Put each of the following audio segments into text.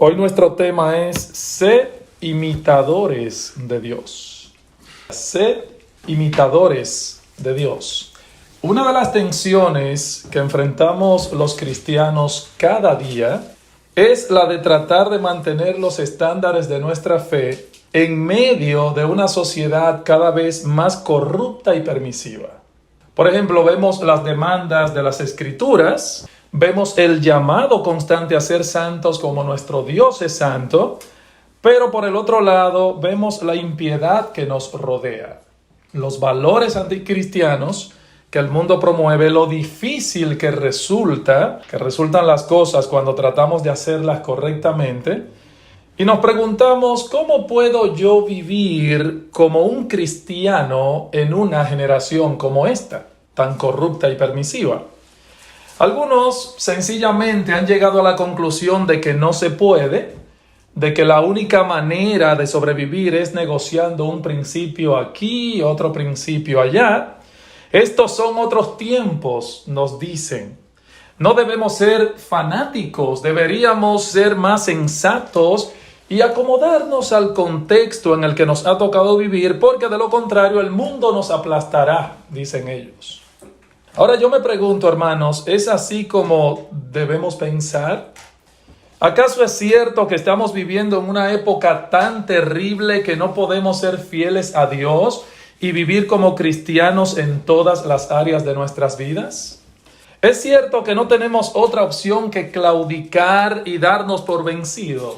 Hoy nuestro tema es sed imitadores de Dios. Sed imitadores de Dios. Una de las tensiones que enfrentamos los cristianos cada día es la de tratar de mantener los estándares de nuestra fe en medio de una sociedad cada vez más corrupta y permisiva. Por ejemplo, vemos las demandas de las Escrituras, vemos el llamado constante a ser santos como nuestro Dios es santo, pero por el otro lado vemos la impiedad que nos rodea, los valores anticristianos que el mundo promueve, lo difícil que resultan las cosas cuando tratamos de hacerlas correctamente, y nos preguntamos, ¿cómo puedo yo vivir como un cristiano en una generación como esta, tan corrupta y permisiva? Algunos sencillamente han llegado a la conclusión de que no se puede, de que la única manera de sobrevivir es negociando un principio aquí, otro principio allá. Estos son otros tiempos, nos dicen. No debemos ser fanáticos, deberíamos ser más sensatos y acomodarnos al contexto en el que nos ha tocado vivir, porque de lo contrario el mundo nos aplastará, dicen ellos. Ahora yo me pregunto, hermanos, ¿es así como debemos pensar? ¿Acaso es cierto que estamos viviendo en una época tan terrible que no podemos ser fieles a Dios y vivir como cristianos en todas las áreas de nuestras vidas? ¿Es cierto que no tenemos otra opción que claudicar y darnos por vencidos?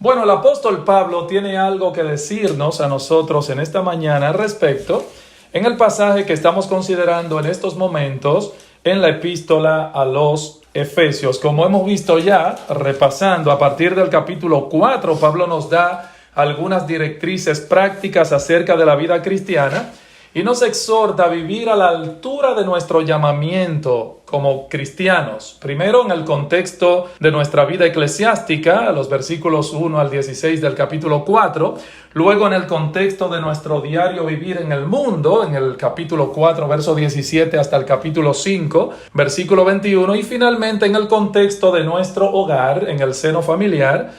Bueno, el apóstol Pablo tiene algo que decirnos a nosotros en esta mañana al respecto, en el pasaje que estamos considerando en estos momentos en la epístola a los Efesios. Como hemos visto ya, repasando a partir del capítulo 4, Pablo nos da algunas directrices prácticas acerca de la vida cristiana y nos exhorta a vivir a la altura de nuestro llamamiento como cristianos. Primero en el contexto de nuestra vida eclesiástica, los versículos 1 al 16 del capítulo 4. Luego en el contexto de nuestro diario vivir en el mundo, en el capítulo 4, verso 17 hasta el capítulo 5, versículo 21. Y finalmente en el contexto de nuestro hogar, en el seno familiar,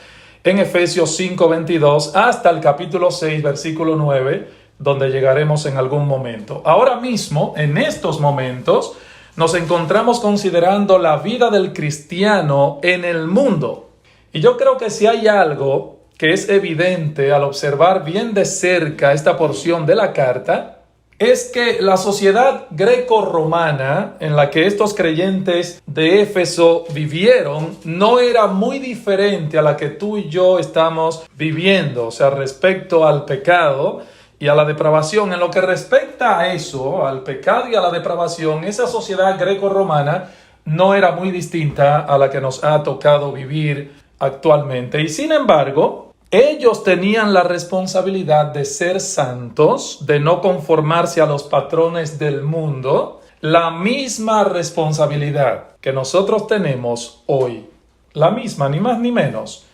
en Efesios 5, 22 hasta el capítulo 6, versículo 9, donde llegaremos en algún momento. Ahora mismo, en estos momentos, nos encontramos considerando la vida del cristiano en el mundo. Y yo creo que si hay algo que es evidente al observar bien de cerca esta porción de la carta, es que la sociedad greco-romana en la que estos creyentes de Éfeso vivieron no era muy diferente a la que tú y yo estamos viviendo, o sea, respecto al pecado y a la depravación. En lo que respecta a eso, al pecado y a la depravación, esa sociedad greco-romana no era muy distinta a la que nos ha tocado vivir actualmente. Y sin embargo, ellos tenían la responsabilidad de ser santos, de no conformarse a los patrones del mundo, la misma responsabilidad que nosotros tenemos hoy, la misma, ni más ni menos.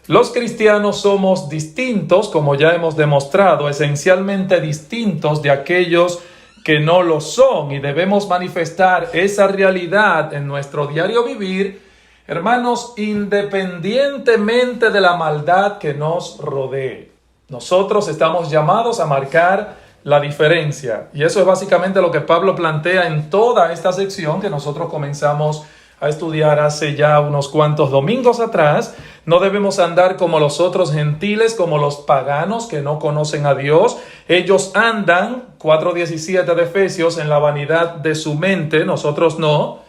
Los cristianos somos distintos, como ya hemos demostrado, esencialmente distintos de aquellos que no lo son, y debemos manifestar esa realidad en nuestro diario vivir, hermanos, independientemente de la maldad que nos rodee. Nosotros estamos llamados a marcar la diferencia, y eso es básicamente lo que Pablo plantea en toda esta sección que nosotros comenzamos a estudiar hace ya unos cuantos domingos atrás. No debemos andar como los otros gentiles, como los paganos que no conocen a Dios. Ellos andan, 4:17 de Efesios, en la vanidad de su mente, nosotros no.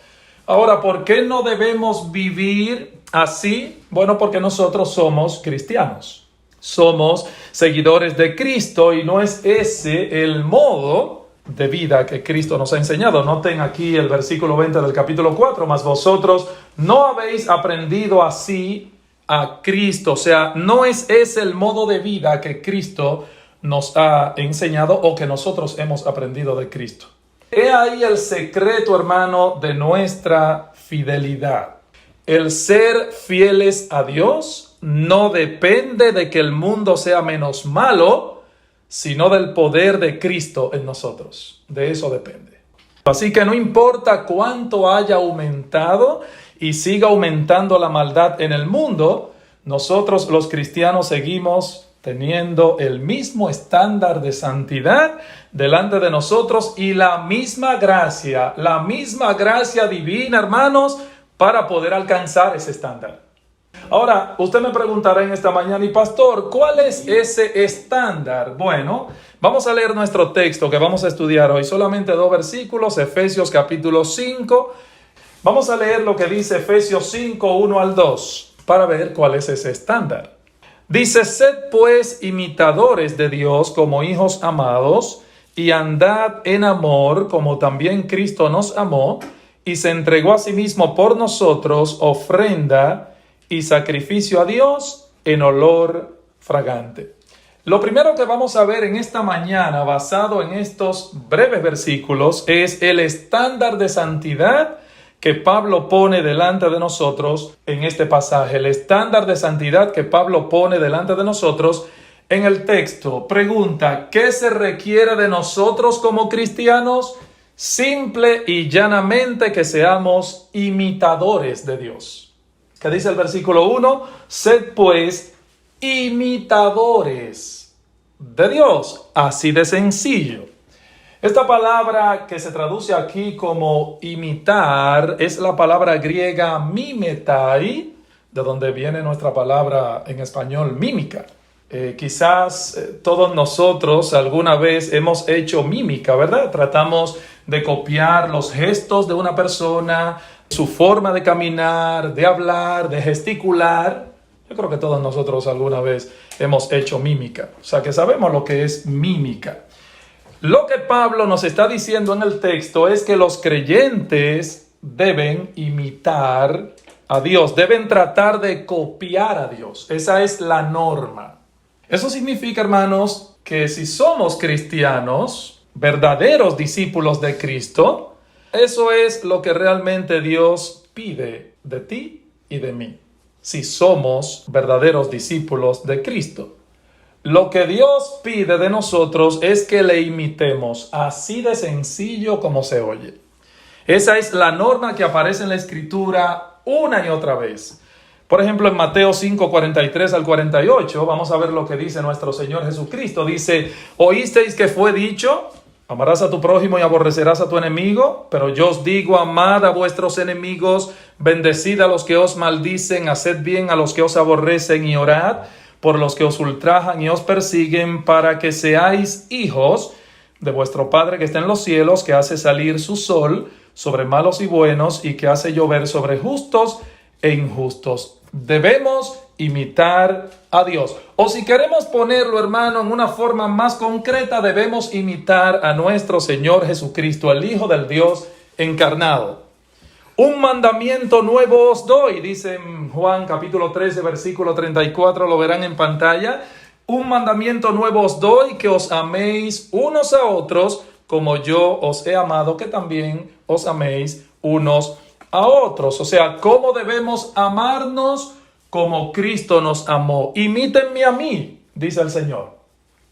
Ahora, ¿por qué no debemos vivir así? Bueno, porque nosotros somos cristianos. Somos seguidores de Cristo y no es ese el modo de vida que Cristo nos ha enseñado. Noten aquí el versículo 20 del capítulo 4, mas vosotros no habéis aprendido así a Cristo. O sea, no es ese el modo de vida que Cristo nos ha enseñado o que nosotros hemos aprendido de Cristo. He ahí el secreto, hermano, de nuestra fidelidad. El ser fieles a Dios no depende de que el mundo sea menos malo, sino del poder de Cristo en nosotros. De eso depende. Así que no importa cuánto haya aumentado y siga aumentando la maldad en el mundo, nosotros los cristianos seguimos teniendo el mismo estándar de santidad delante de nosotros y la misma gracia divina, hermanos, para poder alcanzar ese estándar. Ahora, usted me preguntará en esta mañana, y pastor, ¿cuál es ese estándar? Bueno, vamos a leer nuestro texto que vamos a estudiar hoy, solamente 2 versículos, Efesios capítulo 5. Vamos a leer lo que dice Efesios 5, 1 al 2, para ver cuál es ese estándar. Dice, sed pues imitadores de Dios como hijos amados, y andad en amor como también Cristo nos amó, y se entregó a sí mismo por nosotros, ofrenda y sacrificio a Dios en olor fragante. Lo primero que vamos a ver en esta mañana, basado en estos breves versículos, es el estándar de santidad que Pablo pone delante de nosotros en este pasaje. El estándar de santidad que Pablo pone delante de nosotros en el texto. Pregunta, ¿qué se requiere de nosotros como cristianos? Simple y llanamente que seamos imitadores de Dios. ¿Qué dice el versículo 1? Sed pues imitadores de Dios. Así de sencillo. Esta palabra que se traduce aquí como imitar es la palabra griega mimetai, de donde viene nuestra palabra en español mímica. Quizás todos nosotros alguna vez hemos hecho mímica, ¿verdad? Tratamos de copiar los gestos de una persona, su forma de caminar, de hablar, de gesticular. Yo creo que todos nosotros alguna vez hemos hecho mímica. O sea que sabemos lo que es mímica. Lo que Pablo nos está diciendo en el texto es que los creyentes deben imitar a Dios, deben tratar de copiar a Dios. Esa es la norma. Eso significa, hermanos, que si somos cristianos, verdaderos discípulos de Cristo, eso es lo que realmente Dios pide de ti y de mí. Si somos verdaderos discípulos de Cristo. Lo que Dios pide de nosotros es que le imitemos, así de sencillo como se oye. Esa es la norma que aparece en la Escritura una y otra vez. Por ejemplo, en Mateo 5, 43 al 48, vamos a ver lo que dice nuestro Señor Jesucristo. Dice, ¿oísteis que fue dicho? Amarás a tu prójimo y aborrecerás a tu enemigo, pero yo os digo, amad a vuestros enemigos, bendecid a los que os maldicen, haced bien a los que os aborrecen y orad por los que os ultrajan y os persiguen, para que seáis hijos de vuestro Padre que está en los cielos, que hace salir su sol sobre malos y buenos y que hace llover sobre justos e injustos. Debemos imitar a Dios. O si queremos ponerlo, hermano, en una forma más concreta, debemos imitar a nuestro Señor Jesucristo, el Hijo del Dios encarnado. Un mandamiento nuevo os doy, dice en Juan capítulo 13, versículo 34, lo verán en pantalla. Un mandamiento nuevo os doy, que os améis unos a otros, como yo os he amado, que también os améis unos a otros. O sea, ¿cómo debemos amarnos? Como Cristo nos amó. Imítenme a mí, dice el Señor.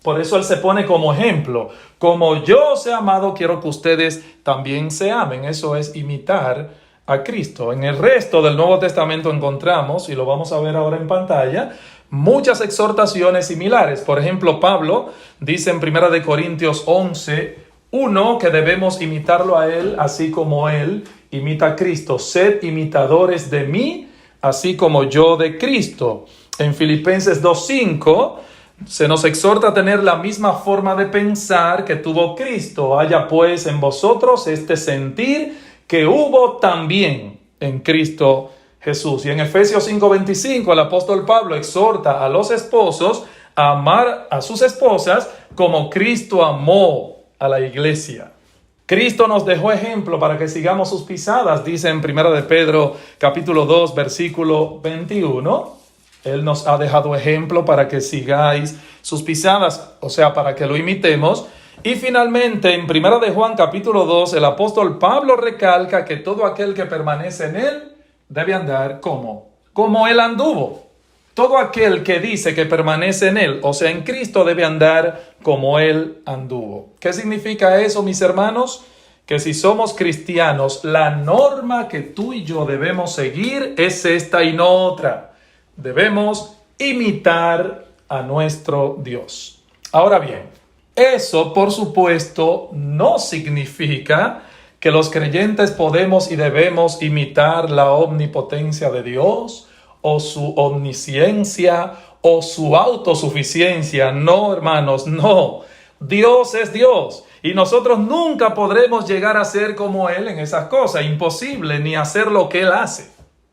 Por eso Él se pone como ejemplo. Como yo os he amado, quiero que ustedes también se amen. Eso es imitar a Cristo. En el resto del Nuevo Testamento encontramos, y lo vamos a ver ahora en pantalla, muchas exhortaciones similares. Por ejemplo, Pablo dice en 1 Corintios 11, 1, que debemos imitarlo a Él, así como Él imita a Cristo. Sed imitadores de mí, así como yo de Cristo. En Filipenses 2:5 se nos exhorta a tener la misma forma de pensar que tuvo Cristo. Haya pues en vosotros este sentir que hubo también en Cristo Jesús. Y en Efesios 5:25 el apóstol Pablo exhorta a los esposos a amar a sus esposas como Cristo amó a la iglesia. Cristo nos dejó ejemplo para que sigamos sus pisadas, dice en 1 de Pedro capítulo 2 versículo 21. Él nos ha dejado ejemplo para que sigáis sus pisadas, o sea, para que lo imitemos. Y finalmente en 1 de Juan capítulo 2 el apóstol Pablo recalca que todo aquel que permanece en él debe andar como él anduvo. Todo aquel que dice que permanece en él, o sea, en Cristo, debe andar como él anduvo. ¿Qué significa eso, mis hermanos? Que si somos cristianos, la norma que tú y yo debemos seguir es esta y no otra. debemos imitar a nuestro Dios. Ahora bien, eso por supuesto no significa que los creyentes podemos y debemos imitar la omnipotencia de Dios o su omnisciencia o su autosuficiencia. No, hermanos, no. Dios es Dios y nosotros nunca podremos llegar a ser como Él en esas cosas. Imposible, ni hacer lo que Él hace.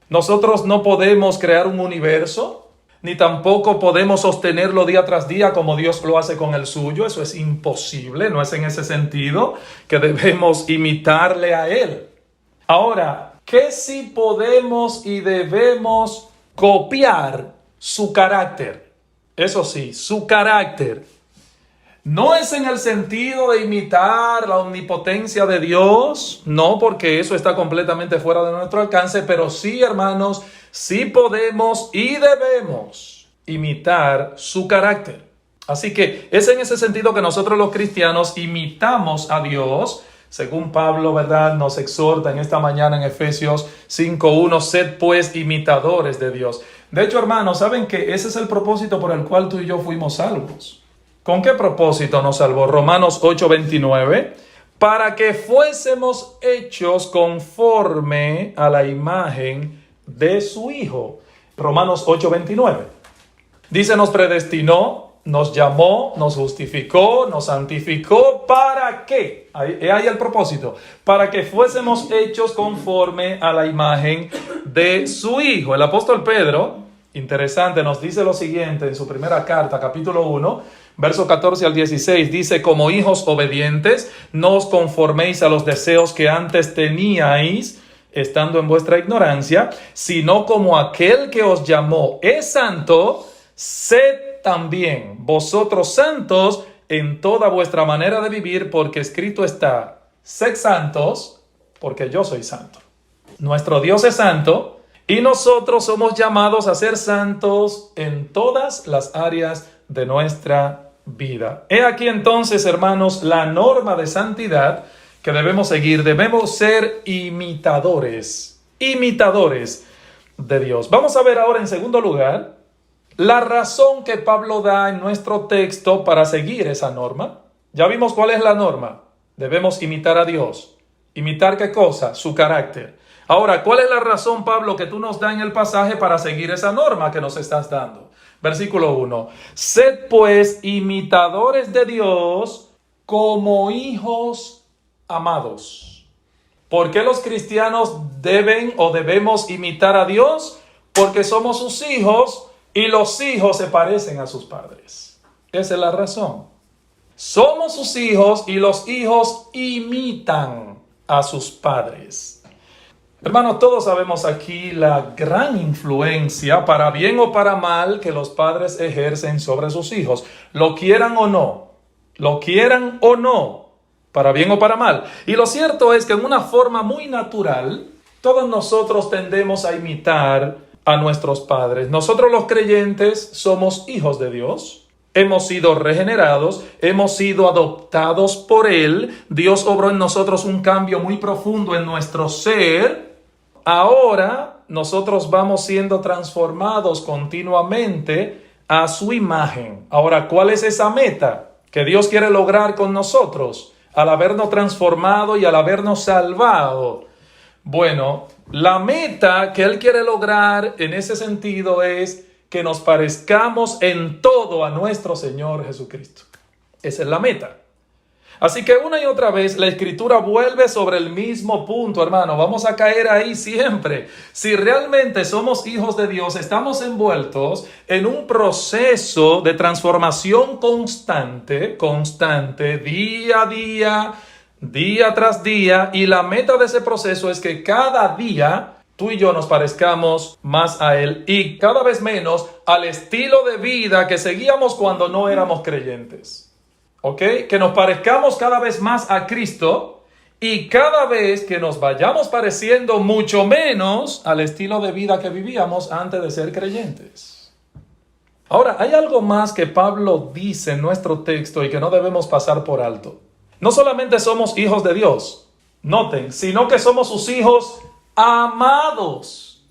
Nosotros no podemos crear un universo, ni tampoco podemos sostenerlo día tras día como Dios lo hace con el suyo. Eso es imposible, no es en ese sentido que debemos imitarle a Él. Ahora, ¿qué sí podemos y debemos copiar? Su carácter. Eso sí, su carácter. No es en el sentido de imitar la omnipotencia de Dios, no, porque eso está completamente fuera de nuestro alcance, pero sí, hermanos, sí podemos y debemos imitar su carácter. Así que es en ese sentido que nosotros los cristianos imitamos a Dios, según Pablo, ¿verdad?, nos exhorta en esta mañana en Efesios 5:1, sed pues imitadores de Dios. De hecho, hermanos, ¿saben que ese es el propósito por el cual tú y yo fuimos salvos? ¿Con qué propósito nos salvó? Romanos 8:29, para que fuésemos hechos conforme a la imagen de su Hijo. Romanos 8:29. Dice, nos predestinó, nos llamó, nos justificó, nos santificó. ¿Para qué? Ahí el propósito. Para que fuésemos hechos conforme a la imagen de su Hijo. El apóstol Pedro, interesante, nos dice lo siguiente en su primera carta, capítulo 1, verso 14 al 16. Dice, como hijos obedientes, no os conforméis a los deseos que antes teníais, estando en vuestra ignorancia, sino como aquel que os llamó es santo, sed también vosotros santos en toda vuestra manera de vivir, porque escrito está, sed santos, porque yo soy santo. Nuestro Dios es santo y nosotros somos llamados a ser santos en todas las áreas de nuestra vida. He aquí entonces, hermanos, la norma de santidad que debemos seguir. Debemos ser imitadores de Dios. Vamos a ver ahora en segundo lugar la razón que Pablo da en nuestro texto para seguir esa norma. Ya vimos cuál es la norma. Debemos imitar a Dios. ¿Imitar qué cosa? Su carácter. Ahora, ¿cuál es la razón, Pablo, que tú nos das en el pasaje para seguir esa norma que nos estás dando? Versículo 1. Sed pues imitadores de Dios como hijos amados. ¿Por qué los cristianos deben o debemos imitar a Dios? Porque somos sus hijos y los hijos se parecen a sus padres. Esa es la razón. Somos sus hijos y los hijos imitan a sus padres. Hermanos, todos sabemos aquí la gran influencia, para bien o para mal, que los padres ejercen sobre sus hijos. Lo quieran o no, para bien o para mal. Y lo cierto es que en una forma muy natural, todos nosotros tendemos a imitar a nuestros padres. Nosotros los creyentes somos hijos de Dios. Hemos sido regenerados, hemos sido adoptados por Él. Dios obró en nosotros un cambio muy profundo en nuestro ser. Ahora nosotros vamos siendo transformados continuamente a su imagen. Ahora, ¿cuál es esa meta que Dios quiere lograr con nosotros al habernos transformado y al habernos salvado? Bueno, la meta que Él quiere lograr en ese sentido es que nos parezcamos en todo a nuestro Señor Jesucristo. Esa es la meta. Así que una y otra vez la Escritura vuelve sobre el mismo punto, hermano. Vamos a caer ahí siempre. Si realmente somos hijos de Dios, estamos envueltos en un proceso de transformación constante, día a día, día tras día. Y la meta de ese proceso es que cada día tú y yo nos parezcamos más a Él y cada vez menos al estilo de vida que seguíamos cuando no éramos creyentes. ¿Ok? Que nos parezcamos cada vez más a Cristo y cada vez que nos vayamos pareciendo mucho menos al estilo de vida que vivíamos antes de ser creyentes. Ahora, hay algo más que Pablo dice en nuestro texto y que no debemos pasar por alto. No solamente somos hijos de Dios, noten, sino que somos sus hijos amados.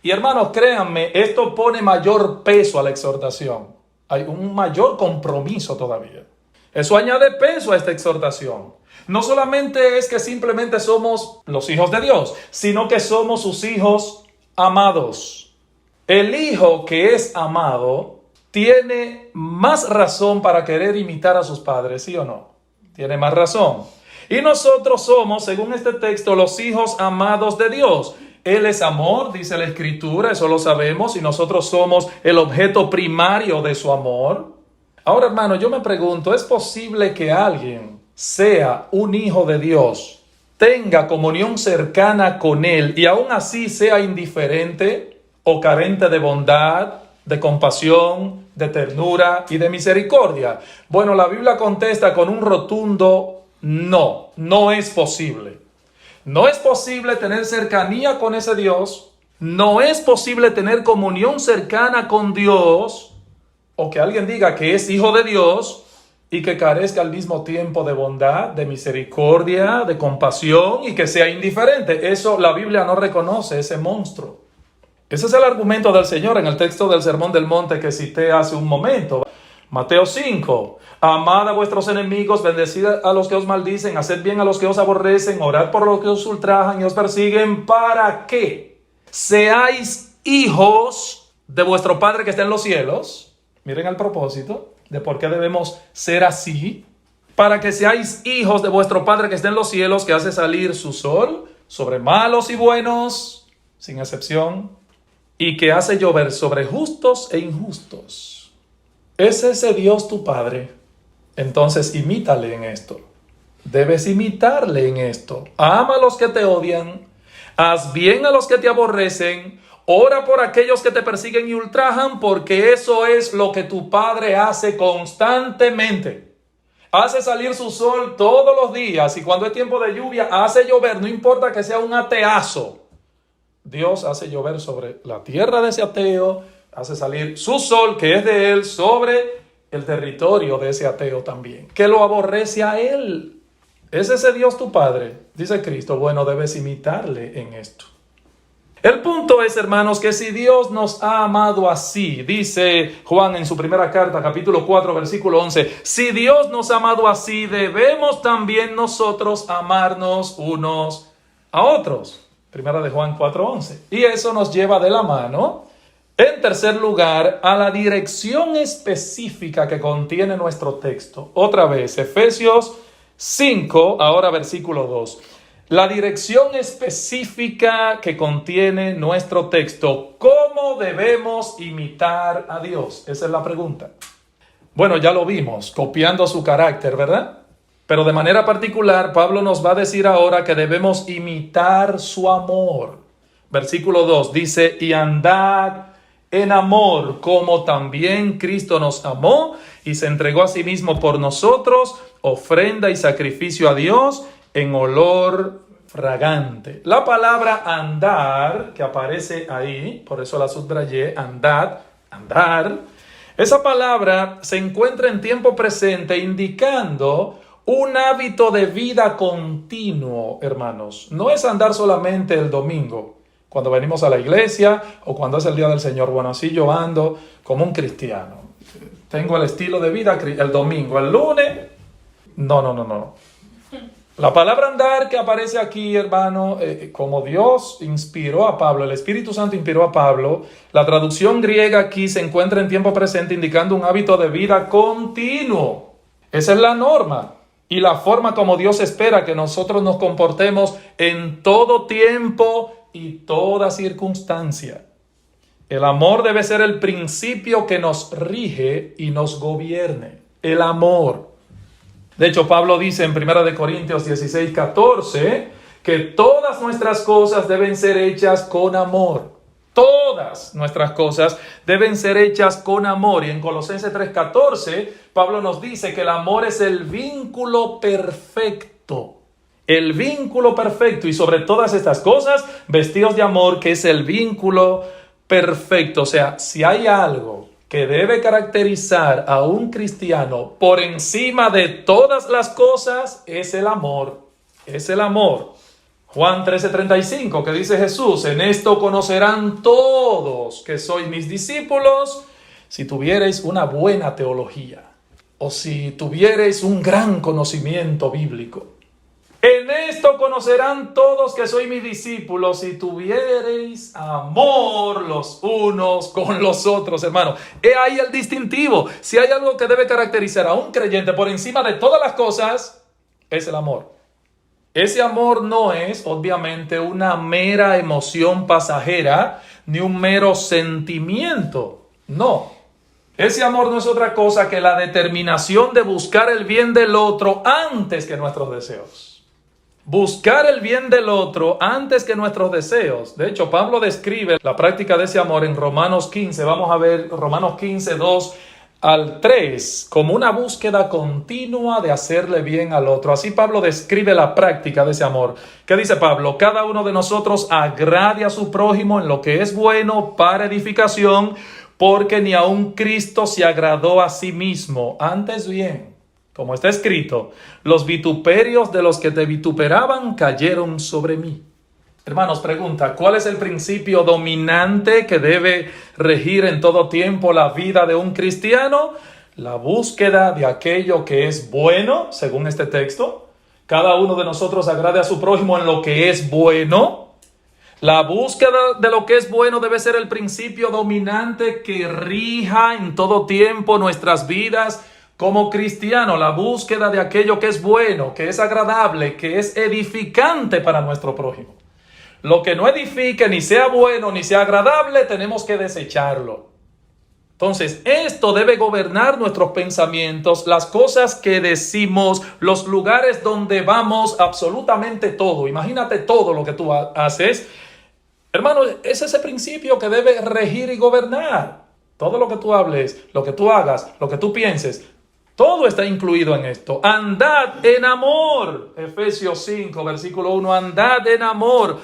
Y hermanos, créanme, esto pone mayor peso a la exhortación. Hay un mayor compromiso todavía. Eso añade peso a esta exhortación. No solamente es que simplemente somos los hijos de Dios, sino que somos sus hijos amados. El hijo que es amado tiene más razón para querer imitar a sus padres, ¿sí o no? Tiene más razón. Y nosotros somos, según este texto, los hijos amados de Dios. Él es amor, dice la Escritura, eso lo sabemos, y nosotros somos el objeto primario de su amor. Ahora, hermano, yo me pregunto, ¿es posible que alguien sea un hijo de Dios, tenga comunión cercana con Él y aún así sea indiferente o carente de bondad, de compasión, de ternura y de misericordia? Bueno, la Biblia contesta con un rotundo no, no es posible. No es posible tener cercanía con ese Dios, no es posible tener comunión cercana con Dios, o que alguien diga que es hijo de Dios y que carezca al mismo tiempo de bondad, de misericordia, de compasión y que sea indiferente. Eso la Biblia no reconoce, ese monstruo. Ese es el argumento del Señor en el texto del Sermón del Monte que cité hace un momento. Mateo 5. Amad a vuestros enemigos, bendecid a los que os maldicen, haced bien a los que os aborrecen, orad por los que os ultrajan y os persiguen, para que seáis hijos de vuestro Padre que está en los cielos. Miren el propósito de por qué debemos ser así. Para que seáis hijos de vuestro Padre que está en los cielos, que hace salir su sol sobre malos y buenos, sin excepción, y que hace llover sobre justos e injustos. ¿Es ese Dios tu Padre? Entonces imítale en esto. Debes imitarle en esto. Ama a los que te odian, haz bien a los que te aborrecen, ora por aquellos que te persiguen y ultrajan, porque eso es lo que tu Padre hace constantemente. Hace salir su sol todos los días y cuando es tiempo de lluvia hace llover, no importa que sea un ateazo. Dios hace llover sobre la tierra de ese ateo, hace salir su sol que es de él sobre el territorio de ese ateo también, que lo aborrece a él. ¿Es ese Dios tu Padre? Dice Cristo. Bueno, debes imitarle en esto. El punto es, hermanos, que si Dios nos ha amado así, dice Juan en su primera carta, capítulo 4, versículo 11, si Dios nos ha amado así, debemos también nosotros amarnos unos a otros. Primera de Juan 4, 11. Y eso nos lleva de la mano, en tercer lugar, a la dirección específica que contiene nuestro texto. Otra vez, Efesios 5, ahora versículo 2. La dirección específica que contiene nuestro texto. ¿Cómo debemos imitar a Dios? Esa es la pregunta. Bueno, ya lo vimos, copiando su carácter, ¿verdad? Pero de manera particular, Pablo nos va a decir ahora que debemos imitar su amor. Versículo 2 dice, y andad en amor, como también Cristo nos amó y se entregó a sí mismo por nosotros, ofrenda y sacrificio a Dios en olor fragante. La palabra andar, que aparece ahí, por eso la subrayé, andad, andar, esa palabra se encuentra en tiempo presente indicando un hábito de vida continuo, hermanos. No es andar solamente el domingo, cuando venimos a la iglesia o cuando es el día del Señor. Bueno, así yo ando como un cristiano. Tengo el estilo de vida el domingo, el lunes. No. La palabra andar que aparece aquí, hermano, como Dios inspiró a Pablo, el Espíritu Santo inspiró a Pablo, la traducción griega aquí se encuentra en tiempo presente indicando un hábito de vida continuo. Esa es la norma y la forma como Dios espera que nosotros nos comportemos en todo tiempo y toda circunstancia. El amor debe ser el principio que nos rige y nos gobierne. El amor. De hecho, Pablo dice en 1 Corintios 16, 14, que todas nuestras cosas deben ser hechas con amor. Todas nuestras cosas deben ser hechas con amor. Y en Colosenses 3, 14, Pablo nos dice que el amor es el vínculo perfecto. El vínculo perfecto. Y sobre todas estas cosas, vestidos de amor, que es el vínculo perfecto. O sea, si hay algo que debe caracterizar a un cristiano por encima de todas las cosas, es el amor. Es el amor. Juan 13:35, que dice Jesús: en esto conocerán todos que sois mis discípulos, si tuviereis una buena teología, o si tuviereis un gran conocimiento bíblico. En esto conocerán todos que sois mis discípulos, si tuviereis amor los unos con los otros, hermano. He ahí el distintivo. Si hay algo que debe caracterizar a un creyente por encima de todas las cosas, es el amor. Ese amor no es, obviamente, una mera emoción pasajera, ni un mero sentimiento. No. Ese amor no es otra cosa que la determinación de buscar el bien del otro antes que nuestros deseos. Buscar el bien del otro antes que nuestros deseos. De hecho, Pablo describe la práctica de ese amor en Romanos 15. Vamos a ver Romanos 15, 2 al 3, como una búsqueda continua de hacerle bien al otro. Así Pablo describe la práctica de ese amor. ¿Qué dice Pablo? Cada uno de nosotros agrade a su prójimo en lo que es bueno para edificación, porque ni aun Cristo se agradó a sí mismo. Antes bien, como está escrito, los vituperios de los que te vituperaban cayeron sobre mí. Hermanos, pregunta, ¿cuál es el principio dominante que debe regir en todo tiempo la vida de un cristiano? La búsqueda de aquello que es bueno, según este texto. Cada uno de nosotros agrade a su prójimo en lo que es bueno. La búsqueda de lo que es bueno debe ser el principio dominante que rija en todo tiempo nuestras vidas como cristiano. La búsqueda de aquello que es bueno, que es agradable, que es edificante para nuestro prójimo. Lo que no edifique, ni sea bueno, ni sea agradable, tenemos que desecharlo. Entonces, esto debe gobernar nuestros pensamientos, las cosas que decimos, los lugares donde vamos, absolutamente todo. Imagínate todo lo que tú haces. Hermano, es ese principio que debe regir y gobernar. Todo lo que tú hables, lo que tú hagas, lo que tú pienses, todo está incluido en esto. Andad en amor. Efesios 5, versículo 1. Andad en amor.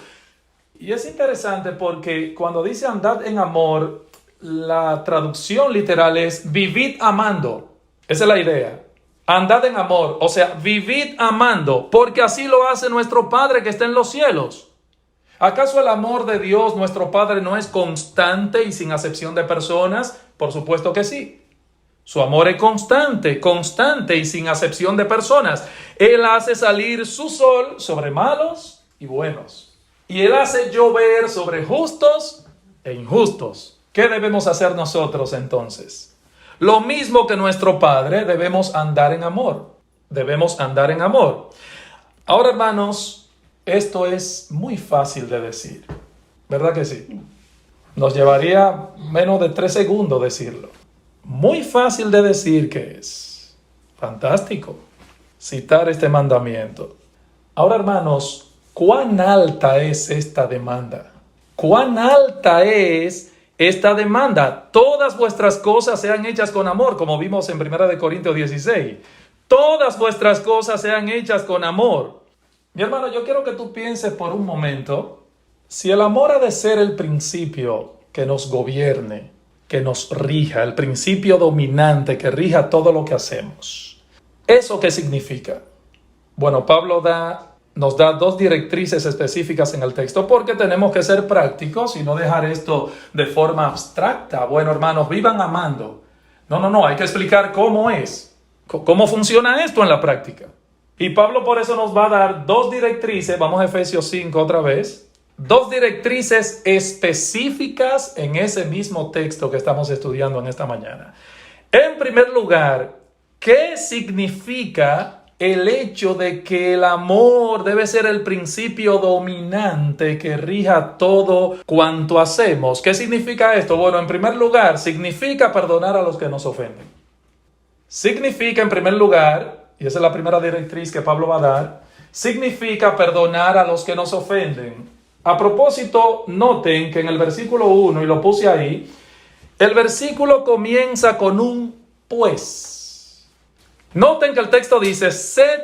Y es interesante porque cuando dice andad en amor, la traducción literal es vivid amando. Esa es la idea. Andad en amor, o sea, vivid amando, porque así lo hace nuestro Padre que está en los cielos. ¿Acaso el amor de Dios, nuestro Padre, no es constante y sin acepción de personas? Por supuesto que sí. Su amor es constante y sin acepción de personas. Él hace salir su sol sobre malos y buenos. Y Él hace llover sobre justos e injustos. ¿Qué debemos hacer nosotros entonces? Lo mismo que nuestro Padre, debemos andar en amor. Debemos andar en amor. Ahora, hermanos, esto es muy fácil de decir. ¿Verdad que sí? Nos llevaría menos de 3 segundos decirlo. Muy fácil de decir que es. Fantástico citar este mandamiento. Ahora, hermanos, ¿cuán alta es esta demanda? ¿Cuán alta es esta demanda? Todas vuestras cosas sean hechas con amor, como vimos en 1 Corintios 16. Todas vuestras cosas sean hechas con amor. Mi hermano, yo quiero que tú pienses por un momento, si el amor ha de ser el principio que nos gobierne, que nos rija, el principio dominante que rija todo lo que hacemos. ¿Eso qué significa? Bueno, Pablo nos da 2 directrices específicas en el texto porque tenemos que ser prácticos y no dejar esto de forma abstracta. Bueno, hermanos, vivan amando. No, hay que explicar cómo es, cómo funciona esto en la práctica. Y Pablo por eso nos va a dar 2 directrices, vamos a Efesios 5 otra vez, 2 directrices específicas en ese mismo texto que estamos estudiando en esta mañana. En primer lugar, ¿qué significa el hecho de que el amor debe ser el principio dominante que rija todo cuanto hacemos? ¿Qué significa esto? Bueno, en primer lugar, significa perdonar a los que nos ofenden. Significa, en primer lugar, y esa es la primera directriz que Pablo va a dar, significa perdonar a los que nos ofenden. A propósito, noten que en el versículo 1, y lo puse ahí, el versículo comienza con un pues. Noten que el texto dice, sed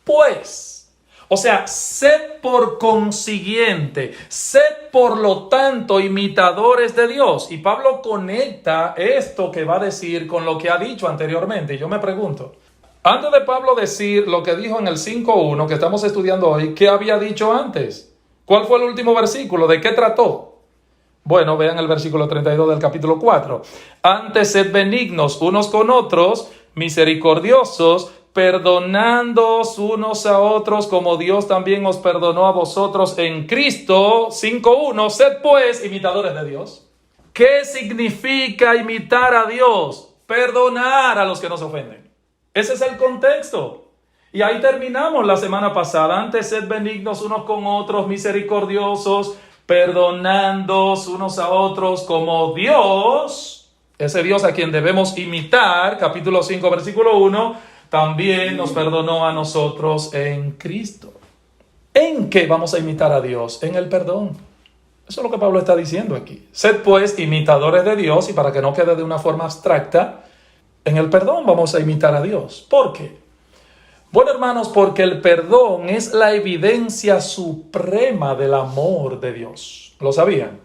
pues. O sea, sed por consiguiente, sed por lo tanto imitadores de Dios. Y Pablo conecta esto que va a decir con lo que ha dicho anteriormente. Y yo me pregunto, antes de Pablo decir lo que dijo en el 5.1 que estamos estudiando hoy, ¿qué había dicho antes? ¿Cuál fue el último versículo? ¿De qué trató? Bueno, vean el versículo 32 del capítulo 4. Antes sed benignos unos con otros, misericordiosos, perdonándoos unos a otros, como Dios también os perdonó a vosotros en Cristo. 5:1. Sed pues imitadores de Dios. ¿Qué significa imitar a Dios? Perdonar a los que nos ofenden. Ese es el contexto. Y ahí terminamos la semana pasada. Antes sed benignos unos con otros, misericordiosos, perdonándoos unos a otros como Dios, ese Dios a quien debemos imitar, capítulo 5, versículo 1, también nos perdonó a nosotros en Cristo. ¿En qué vamos a imitar a Dios? En el perdón. Eso es lo que Pablo está diciendo aquí. Sed pues imitadores de Dios, y para que no quede de una forma abstracta, en el perdón vamos a imitar a Dios. ¿Por qué? Bueno, hermanos, porque el perdón es la evidencia suprema del amor de Dios. ¿Lo sabían?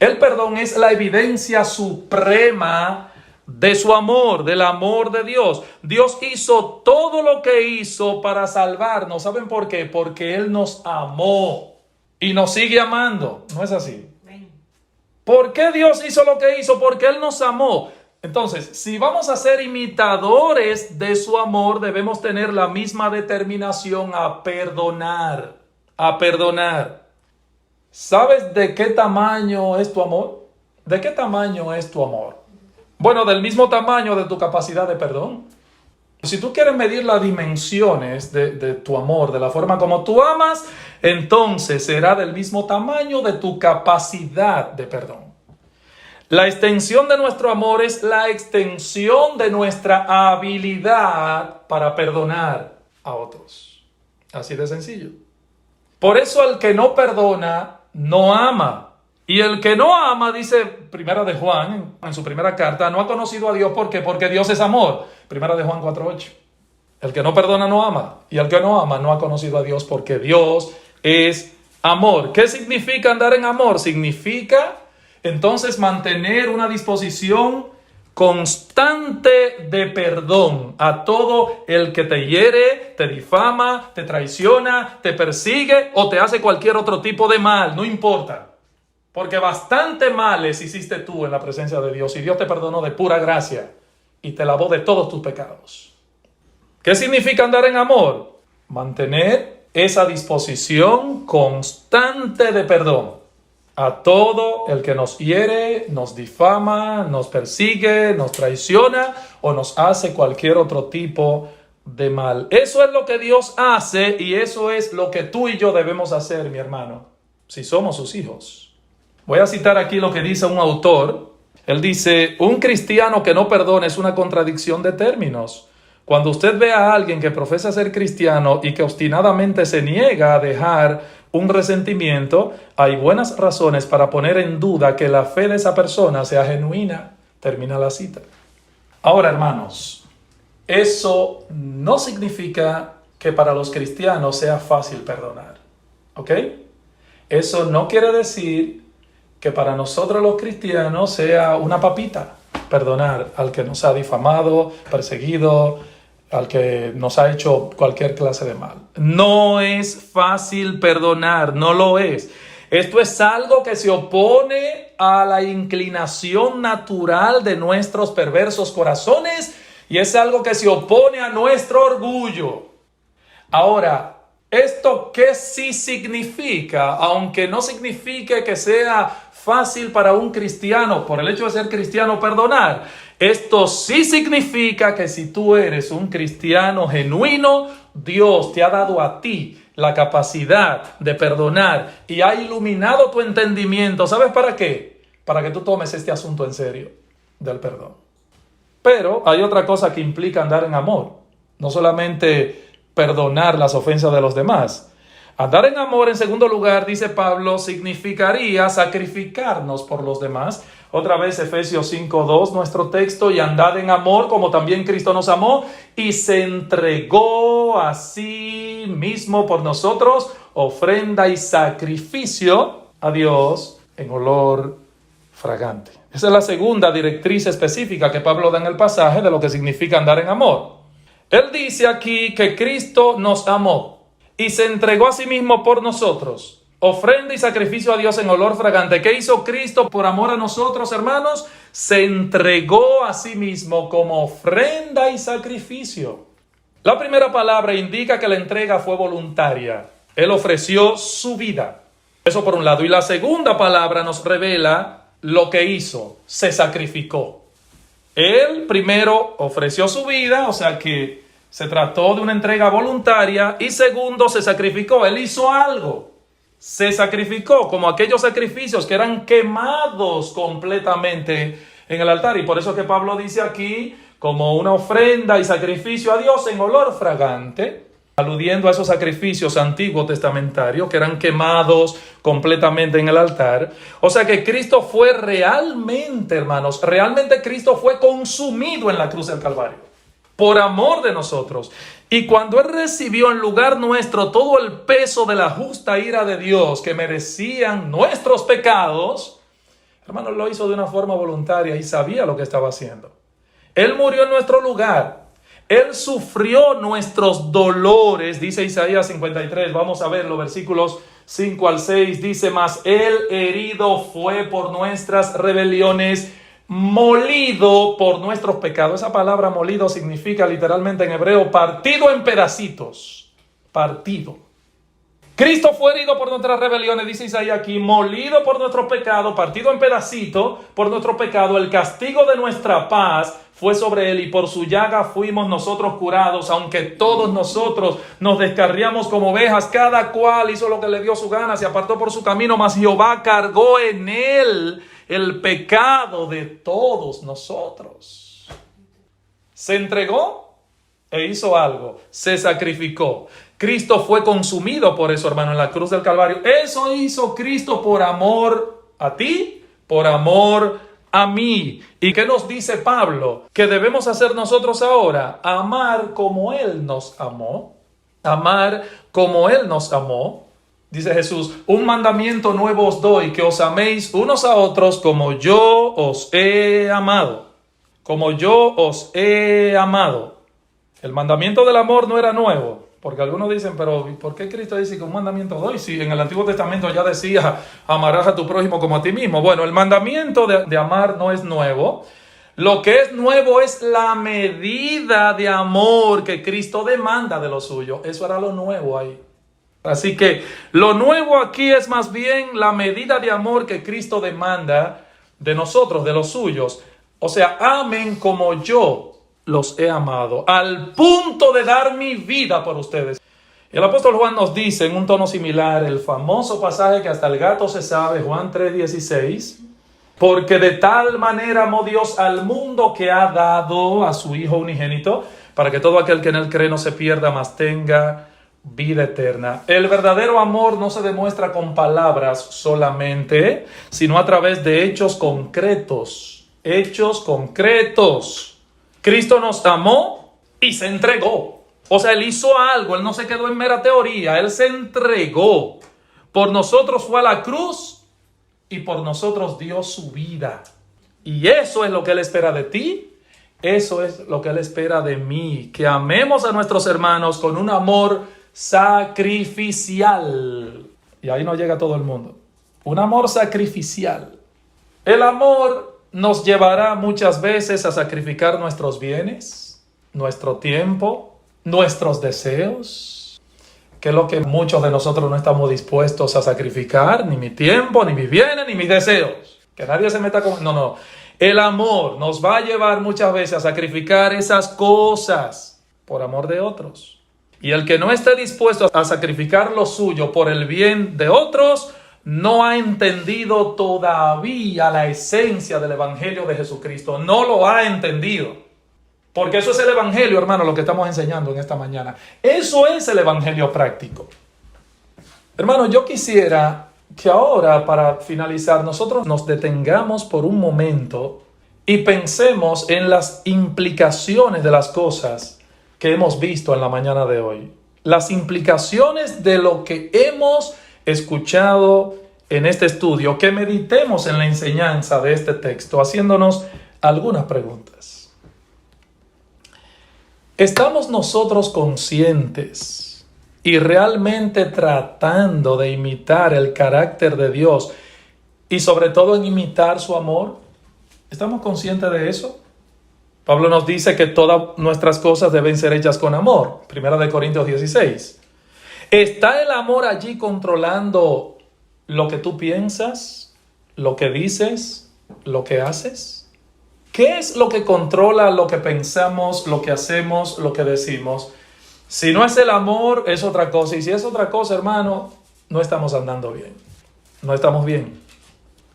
El perdón es la evidencia suprema de su amor, del amor de Dios. Dios hizo todo lo que hizo para salvarnos. ¿Saben por qué? Porque Él nos amó y nos sigue amando. ¿No es así? ¿Por qué Dios hizo lo que hizo? Porque Él nos amó. Entonces, si vamos a ser imitadores de su amor, debemos tener la misma determinación a perdonar. A perdonar. ¿Sabes de qué tamaño es tu amor? ¿De qué tamaño es tu amor? Bueno, del mismo tamaño de tu capacidad de perdón. Si tú quieres medir las dimensiones de tu amor, de la forma como tú amas, entonces será del mismo tamaño de tu capacidad de perdón. La extensión de nuestro amor es la extensión de nuestra habilidad para perdonar a otros. Así de sencillo. Por eso el que no perdona, no ama. Y el que no ama, dice Primera de Juan, en su primera carta, no ha conocido a Dios. ¿Por qué? Porque Dios es amor. Primera de Juan 4:8. El que no perdona, no ama. Y el que no ama, no ha conocido a Dios, porque Dios es amor. ¿Qué significa andar en amor? Significa entonces mantener una disposición constante de perdón a todo el que te hiere, te difama, te traiciona, te persigue o te hace cualquier otro tipo de mal, no importa. Porque bastante males hiciste tú en la presencia de Dios y Dios te perdonó de pura gracia y te lavó de todos tus pecados. ¿Qué significa andar en amor? Mantener esa disposición constante de perdón a todo el que nos hiere, nos difama, nos persigue, nos traiciona o nos hace cualquier otro tipo de mal. Eso es lo que Dios hace y eso es lo que tú y yo debemos hacer, mi hermano, si somos sus hijos. Voy a citar aquí lo que dice un autor. Él dice, un cristiano que no perdona es una contradicción de términos. Cuando usted ve a alguien que profesa ser cristiano y que obstinadamente se niega a dejar un resentimiento, hay buenas razones para poner en duda que la fe de esa persona sea genuina. Termina la cita. Ahora, hermanos, eso no significa que para los cristianos sea fácil perdonar. ¿Ok? Eso no quiere decir que para nosotros los cristianos sea una papita perdonar al que nos ha difamado, perseguido, al que nos ha hecho cualquier clase de mal. No es fácil perdonar, no lo es. Esto es algo que se opone a la inclinación natural de nuestros perversos corazones y es algo que se opone a nuestro orgullo. Ahora, ¿esto qué sí significa? Aunque no signifique que sea fácil para un cristiano, por el hecho de ser cristiano, perdonar. Esto sí significa que si tú eres un cristiano genuino, Dios te ha dado a ti la capacidad de perdonar y ha iluminado tu entendimiento. ¿Sabes para qué? Para que tú tomes este asunto en serio del perdón. Pero hay otra cosa que implica andar en amor. No solamente perdonar las ofensas de los demás. Andar en amor, en segundo lugar, dice Pablo, significaría sacrificarnos por los demás. Otra vez Efesios 5:2, nuestro texto, y andad en amor como también Cristo nos amó y se entregó a sí mismo por nosotros, ofrenda y sacrificio a Dios en olor fragante. Esa es la segunda directriz específica que Pablo da en el pasaje de lo que significa andar en amor. Él dice aquí que Cristo nos amó y se entregó a sí mismo por nosotros. ofrenda y sacrificio a Dios en olor fragante. ¿Qué hizo Cristo por amor a nosotros, hermanos? Se entregó a sí mismo como ofrenda y sacrificio. La primera palabra indica que la entrega fue voluntaria. Él ofreció su vida. Eso por un lado. Y la segunda palabra nos revela lo que hizo. Se sacrificó. Él primero ofreció su vida, o sea que se trató de una entrega voluntaria. Y segundo, se sacrificó. Él hizo algo. Se sacrificó, como aquellos sacrificios que eran quemados completamente en el altar. Y por eso que Pablo dice aquí, como una ofrenda y sacrificio a Dios en olor fragante, aludiendo a esos sacrificios antiguos testamentarios que eran quemados completamente en el altar. O sea que Cristo fue realmente, hermanos, realmente Cristo fue consumido en la cruz del Calvario, por amor de nosotros. Y cuando Él recibió en lugar nuestro todo el peso de la justa ira de Dios que merecían nuestros pecados, hermanos, lo hizo de una forma voluntaria y sabía lo que estaba haciendo. Él murió en nuestro lugar. Él sufrió nuestros dolores, dice Isaías 53. Vamos a ver los versículos 5 al 6. Dice, mas Él herido fue por nuestras rebeliones, molido por nuestros pecados. Esa palabra molido significa literalmente en hebreo partido en pedacitos. Partido. Cristo fue herido por nuestras rebeliones, dice Isaías aquí, molido por nuestros pecados, partido en pedacitos por nuestro pecado. El castigo de nuestra paz fue sobre Él y por su llaga fuimos nosotros curados. Aunque todos nosotros nos descarriamos como ovejas, cada cual hizo lo que le dio su gana, se apartó por su camino, mas Jehová cargó en Él el pecado de todos nosotros. Se entregó e hizo algo, se sacrificó. Cristo fue consumido por eso, hermano, en la cruz del Calvario. Eso hizo Cristo por amor a ti, por amor a mí. ¿Y qué nos dice Pablo? ¿Qué debemos hacer nosotros ahora? Amar como Él nos amó. Amar como Él nos amó. Dice Jesús, un mandamiento nuevo os doy, que os améis unos a otros como yo os he amado. Como yo os he amado. El mandamiento del amor no era nuevo. Porque algunos dicen, pero ¿por qué Cristo dice que un mandamiento doy? Si en el Antiguo Testamento ya decía, amarás a tu prójimo como a ti mismo. Bueno, el mandamiento de amar no es nuevo. Lo que es nuevo es la medida de amor que Cristo demanda de lo suyo. Eso era lo nuevo ahí. Así que lo nuevo aquí es más bien la medida de amor que Cristo demanda de nosotros, de los suyos. O sea, amen como yo los he amado, al punto de dar mi vida por ustedes. Y el apóstol Juan nos dice en un tono similar, el famoso pasaje que hasta el gato se sabe, Juan 3:16, porque de tal manera amó Dios al mundo que ha dado a su Hijo unigénito, para que todo aquel que en él cree no se pierda, mas tenga vida eterna. El verdadero amor no se demuestra con palabras solamente, sino a través de hechos concretos. Hechos concretos. Cristo nos amó y se entregó. O sea, Él hizo algo, Él no se quedó en mera teoría, Él se entregó. Por nosotros fue a la cruz y por nosotros dio su vida. Y eso es lo que Él espera de ti, eso es lo que Él espera de mí, que amemos a nuestros hermanos con un amor sacrificial. Y ahí no llega todo el mundo. Un amor sacrificial. El amor nos llevará muchas veces a sacrificar nuestros bienes, nuestro tiempo, nuestros deseos, que es lo que muchos de nosotros no estamos dispuestos a sacrificar, ni mi tiempo, ni mis bienes, ni mis deseos. Que nadie se meta con... No. El amor nos va a llevar muchas veces a sacrificar esas cosas por amor de otros. Y el que no esté dispuesto a sacrificar lo suyo por el bien de otros, no ha entendido todavía la esencia del Evangelio de Jesucristo. No lo ha entendido. Porque eso es el Evangelio, hermano, lo que estamos enseñando en esta mañana. Eso es el Evangelio práctico. Hermano, yo quisiera que ahora, para finalizar, nosotros nos detengamos por un momento y pensemos en las implicaciones de las cosas que hemos visto en la mañana de hoy. Las implicaciones de lo que hemos escuchado en este estudio, que meditemos en la enseñanza de este texto, haciéndonos algunas preguntas. ¿Estamos nosotros conscientes y realmente tratando de imitar el carácter de Dios y sobre todo en imitar su amor? ¿Estamos conscientes de eso? Pablo nos dice que todas nuestras cosas deben ser hechas con amor. 1 Corintios 16. ¿Está el amor allí controlando lo que tú piensas, lo que dices, lo que haces? ¿Qué es lo que controla lo que pensamos, lo que hacemos, lo que decimos? Si no es el amor, es otra cosa. Y si es otra cosa, hermano, no estamos andando bien. No estamos bien.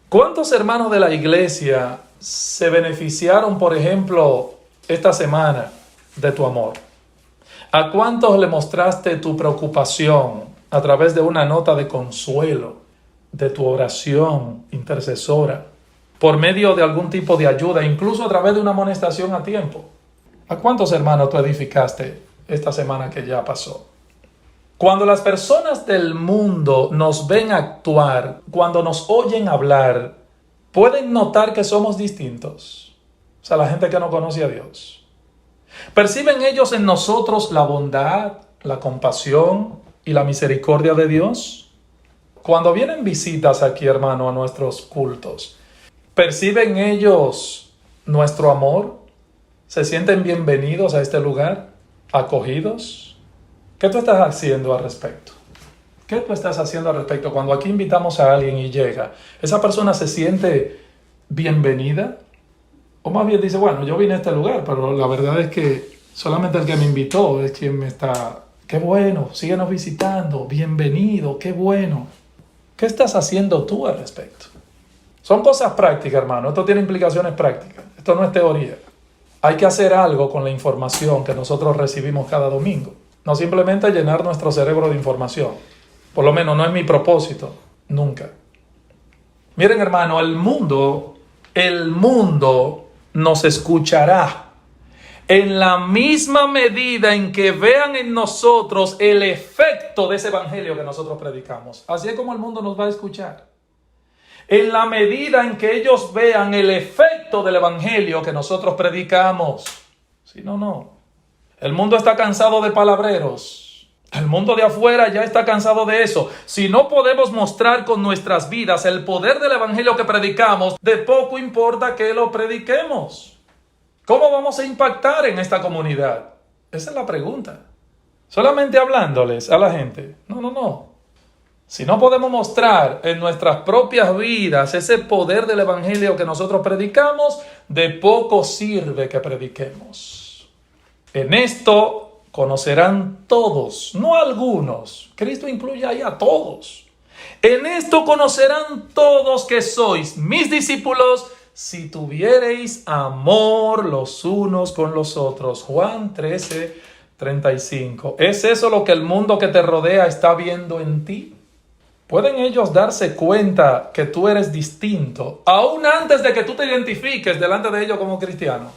¿Cuántos hermanos de la iglesia se beneficiaron, por ejemplo, esta semana de tu amor? ¿A cuántos le mostraste tu preocupación a través de una nota de consuelo, de tu oración intercesora, por medio de algún tipo de ayuda, incluso a través de una amonestación a tiempo? ¿A cuántos hermanos tú edificaste esta semana que ya pasó? Cuando las personas del mundo nos ven actuar, cuando nos oyen hablar, pueden notar que somos distintos. O sea, la gente que no conoce a Dios. ¿Perciben ellos en nosotros la bondad, la compasión y la misericordia de Dios? Cuando vienen visitas aquí, hermano, a nuestros cultos, ¿perciben ellos nuestro amor? ¿Se sienten bienvenidos a este lugar? ¿Acogidos? ¿Qué tú estás haciendo al respecto? ¿Qué tú estás haciendo al respecto? Cuando aquí invitamos a alguien y llega, ¿esa persona se siente bienvenida? O más bien dice, bueno, yo vine a este lugar, pero la verdad es que solamente el que me invitó es quien me está... ¡Qué bueno! Síguenos visitando. Bienvenido. ¡Qué bueno! ¿Qué estás haciendo tú al respecto? Son cosas prácticas, hermano. Esto tiene implicaciones prácticas. Esto no es teoría. Hay que hacer algo con la información que nosotros recibimos cada domingo. No simplemente llenar nuestro cerebro de información. Por lo menos no es mi propósito. Nunca. Miren, hermano, el mundo nos escuchará en la misma medida en que vean en nosotros el efecto de ese evangelio que nosotros predicamos. Así es como el mundo nos va a escuchar. En la medida en que ellos vean el efecto del evangelio que nosotros predicamos. Si no, no. El mundo está cansado de palabreros. El mundo de afuera ya está cansado de eso. Si no podemos mostrar con nuestras vidas el poder del evangelio que predicamos, de poco importa que lo prediquemos. ¿Cómo vamos a impactar en esta comunidad? Esa es la pregunta. ¿Solamente hablándoles a la gente? No. Si no podemos mostrar en nuestras propias vidas ese poder del evangelio que nosotros predicamos, de poco sirve que prediquemos. En esto conocerán todos, no algunos. Cristo incluye ahí a todos. En esto conocerán todos que sois mis discípulos si tuviereis amor los unos con los otros. Juan 13:35. ¿Es eso lo que el mundo que te rodea está viendo en ti? ¿Pueden ellos darse cuenta que tú eres distinto, aún antes de que tú te identifiques delante de ellos como cristiano?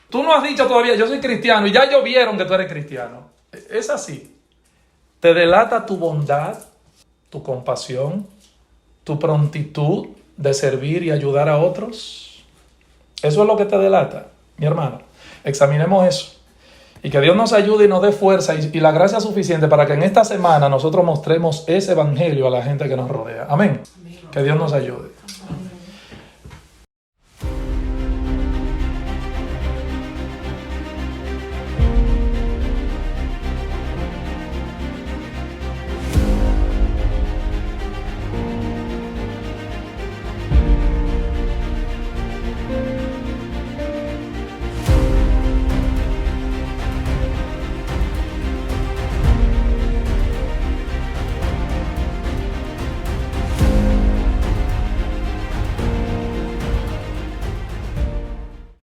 Tú no has dicho todavía, yo soy cristiano, y ya ellos vieron que tú eres cristiano. Es así. Te delata tu bondad, tu compasión, tu prontitud de servir y ayudar a otros. Eso es lo que te delata, mi hermano. Examinemos eso. Y que Dios nos ayude y nos dé fuerza y la gracia suficiente para que en esta semana nosotros mostremos ese evangelio a la gente que nos rodea. Amén. Que Dios nos ayude.